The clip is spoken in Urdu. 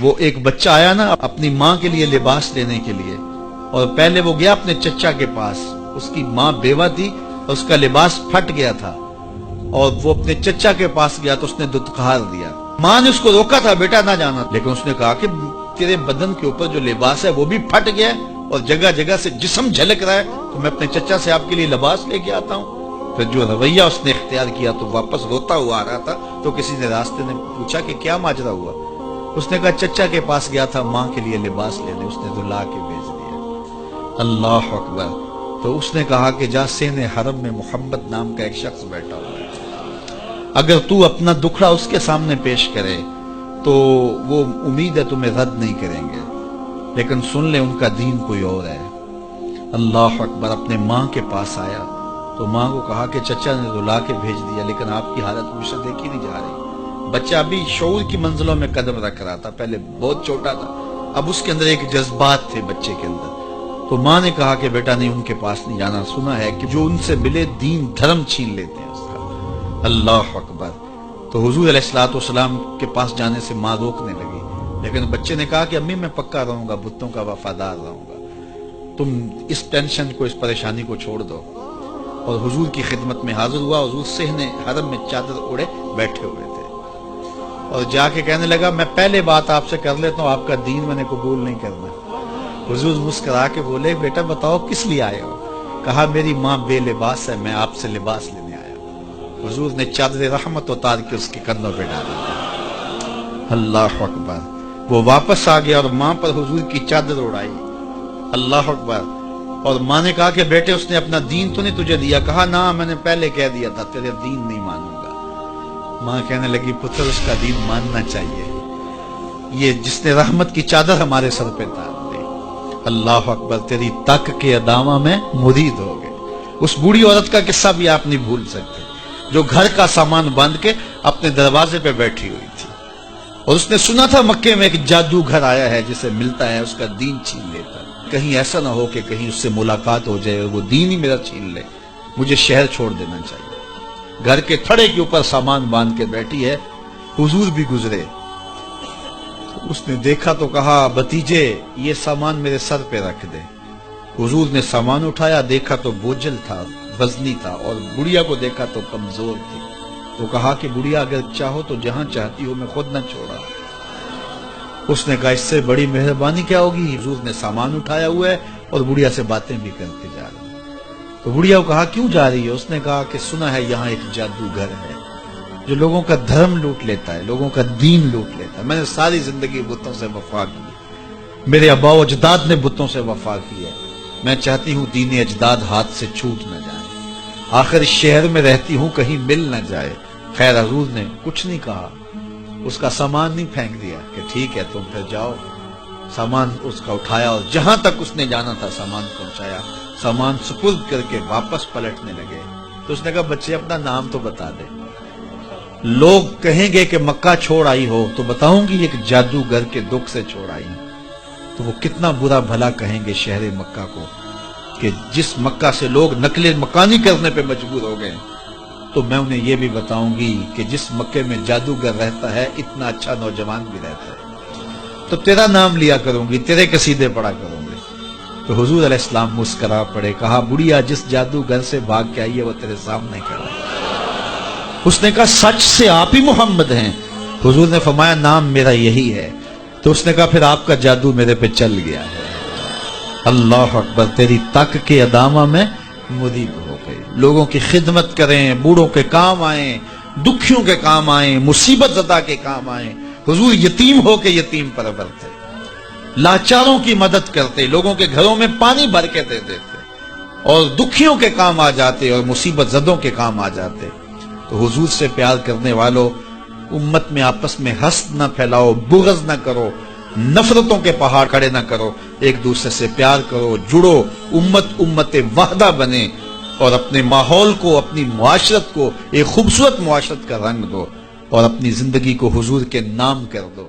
وہ ایک بچہ آیا نا اپنی ماں کے لیے لباس لینے کے لیے، اور پہلے وہ گیا اپنے چچا کے پاس، اس کی ماں بیوہ تھی اور اس کا لباس پھٹ گیا تھا، اور وہ اپنے چچا کے پاس گیا تو اس نے دتکار دیا۔ ماں نے اس کو روکا تھا بیٹا نہ جانا، لیکن اس نے کہا کہ تیرے بدن کے اوپر جو لباس ہے وہ بھی پھٹ گیا ہے اور جگہ جگہ سے جسم جھلک رہا ہے، تو میں اپنے چچا سے آپ کے لیے لباس لے کے آتا ہوں۔ پھر جو رویہ اس نے اختیار کیا تو واپس روتا ہوا آ رہا تھا، تو کسی نے راستے نے پوچھا کہ کیا ماجرا ہوا؟ اس نے کہا چچا کے پاس گیا تھا ماں کے لیے لباس لینے، اس نے تو لا کے بھیج دیا۔ اللہ اکبر۔ تو اس نے کہا کہ جا سین حرم میں محمد نام کا ایک شخص بیٹھا ہوا ہے، اگر تو اپنا دکھڑا اس کے سامنے پیش کرے تو وہ امید ہے تمہیں رد نہیں کریں گے، لیکن سن لے ان کا دین کوئی اور ہے۔ اللہ اکبر۔ اپنے ماں کے پاس آیا تو ماں کو کہا کہ چچا نے تو لا کے بھیج دیا، لیکن آپ کی حالت مجھ سے دیکھی نہیں جا رہی۔ بچہ ابھی شعور کی منزلوں میں قدم رکھ رہا تھا، پہلے بہت چھوٹا تھا، اب اس کے اندر ایک جذبات تھے بچے کے اندر۔ تو ماں نے کہا کہ بیٹا نہیں، ان کے پاس نہیں جانا، سنا ہے کہ جو ان سے ملے دین دھرم چھین لیتے ہیں اس کا۔ اللہ اکبر۔ تو حضور علیہ الصلوۃ والسلام کے پاس جانے سے ماں روکنے لگی، لیکن بچے نے کہا کہ امی میں پکا رہوں گا، بتوں کا وفادار رہوں گا، تم اس ٹینشن کو، اس پریشانی کو چھوڑ دو۔ اور حضور کی خدمت میں حاضر ہوا۔ حضور صحن حرم میں چادر اوڑے بیٹھے ہوئے تھے، اور جا کے کہنے لگا میں پہلے بات آپ سے کر لیتا ہوں، آپ کا دین میں نے قبول نہیں کرنا۔ حضور مسکرا کے بولے بیٹا بتاؤ کس لیے آئے ہو؟ کہا میری ماں بے لباس ہے، میں آپ سے لباس لینے آیا ہوں۔ حضور نے چادر رحمت اتار کے اس کے کندھوں پہ ڈالا۔ اللہ اکبر۔ وہ واپس آ گیا اور ماں پر حضور کی چادر اڑائی۔ اللہ اکبر۔ اور ماں نے کہا کہ بیٹے اس نے اپنا دین تو نہیں تجھے دیا؟ کہا نہ، میں نے پہلے کہہ دیا تھا تیرے دین نہیں مانوں گا۔ ماں کہنے لگی پتر اس کا دین ماننا چاہیے، یہ جس نے رحمت کی چادر ہمارے سر پہ ڈال دی۔ اللہ اکبر۔ تیری تک کے ادامہ میں مرید ہو گئے۔ اس بوڑھی عورت کا قصہ بھی آپ نہیں بھول سکتے، جو گھر کا سامان باندھ کے اپنے دروازے پہ بیٹھی ہوئی تھی، اور اس نے سنا تھا مکے میں ایک جادوگر آیا ہے جسے ملتا ہے اس کا دین چھین لیتا ہے، کہیں ایسا نہ ہو کہ کہیں اس سے ملاقات ہو جائے اور وہ دین ہی میرا چھین لے، مجھے شہر چھوڑ دینا چاہیے۔ گھر کے تھڑے کے اوپر سامان باندھ کے بیٹھی ہے۔ حضور بھی گزرے، اس نے دیکھا تو کہا بھتیجے یہ سامان میرے سر پہ رکھ دے۔ حضور نے سامان اٹھایا، دیکھا تو بوجھل تھا، وزنی تھا، اور بڑھیا کو دیکھا تو کمزور تھی۔ تو کہا کہ بڑھیا اگر چاہو تو جہاں چاہتی ہو میں خود نہ چھوڑا۔ اس نے کہا اس سے بڑی مہربانی کیا ہوگی؟ حضور نے سامان اٹھایا ہوا ہے اور بڑھیا سے باتیں بھی کرتے جا رہے ہیں۔ تو بڑھیا کو کہا کیوں جا رہی ہے؟ اس نے کہا کہ سنا ہے یہاں ایک جادوگر ہے جو لوگوں کا دھرم لوٹ لیتا ہے، لوگوں کا دین لوٹ لیتا ہے۔ میں نے ساری زندگی بتوں سے وفا کی، میرے آباء و اجداد نے بتوں سے وفا کی ہے، میں چاہتی ہوں دین اجداد ہاتھ سے چھوٹ نہ جائے، آخر اس شہر میں رہتی ہوں کہیں مل نہ جائے۔ خیر حضور نے کچھ نہیں کہا، اس کا سامان نہیں پھینک دیا کہ ٹھیک ہے تم پھر جاؤ۔ سامان اس کا اٹھایا اور جہاں تک اس نے جانا تھا سامان پہنچایا، سامان سپرد کر کے واپس پلٹنے لگے۔ تو اس نے کہا بچے اپنا نام تو بتا دے، لوگ کہیں گے کہ مکہ چھوڑ آئی ہو تو بتاؤں گی ایک جادوگر کے دکھ سے چھوڑ آئی ہوں، تو وہ کتنا برا بھلا کہیں گے شہر مکہ کو کہ جس مکہ سے لوگ نقل مکانی کرنے پہ مجبور ہو گئے۔ تو میں انہیں یہ بھی بتاؤں گی کہ جس مکے میں جادوگر رہتا ہے اتنا اچھا نوجوان بھی رہتا ہے، تو تیرا نام لیا کروں گی، تیرے قصیدے پڑھا کروں گی۔ تو حضور علیہ السلام مسکرا پڑے، کہا بڑھیا جس جادوگر سے بھاگ کے آئی ہے وہ تیرے سامنے کھڑا ہے۔ اس نے کہا سچ سے آپ ہی محمد ہیں؟ حضور نے فرمایا نام میرا یہی ہے۔ تو اس نے کہا پھر آپ کا جادو میرے پہ چل گیا ہے۔ اللہ اکبر۔ تیری تک کے ادامہ میں مرید ہو گئے، لوگوں کی خدمت کریں، بوڑھوں کے کام آئیں، دکھیوں کے کام آئیں، مصیبت زدہ کے کام آئیں۔ حضور یتیم ہو کے یتیم پرور تھے، لاچاروں کی مدد کرتے، لوگوں کے گھروں میں پانی بھر کے دے دیتے، اور دکھیوں کے کام آ جاتے اور مصیبت زدوں کے کام آ جاتے۔ تو حضور سے پیار کرنے والوں، امت میں آپس میں حسد نہ پھیلاؤ، بغض نہ کرو، نفرتوں کے پہاڑ کھڑے نہ کرو، ایک دوسرے سے پیار کرو، جڑو، امت وحدہ بنے، اور اپنے ماحول کو، اپنی معاشرت کو ایک خوبصورت معاشرت کا رنگ دو، اور اپنی زندگی کو حضور کے نام کر دو۔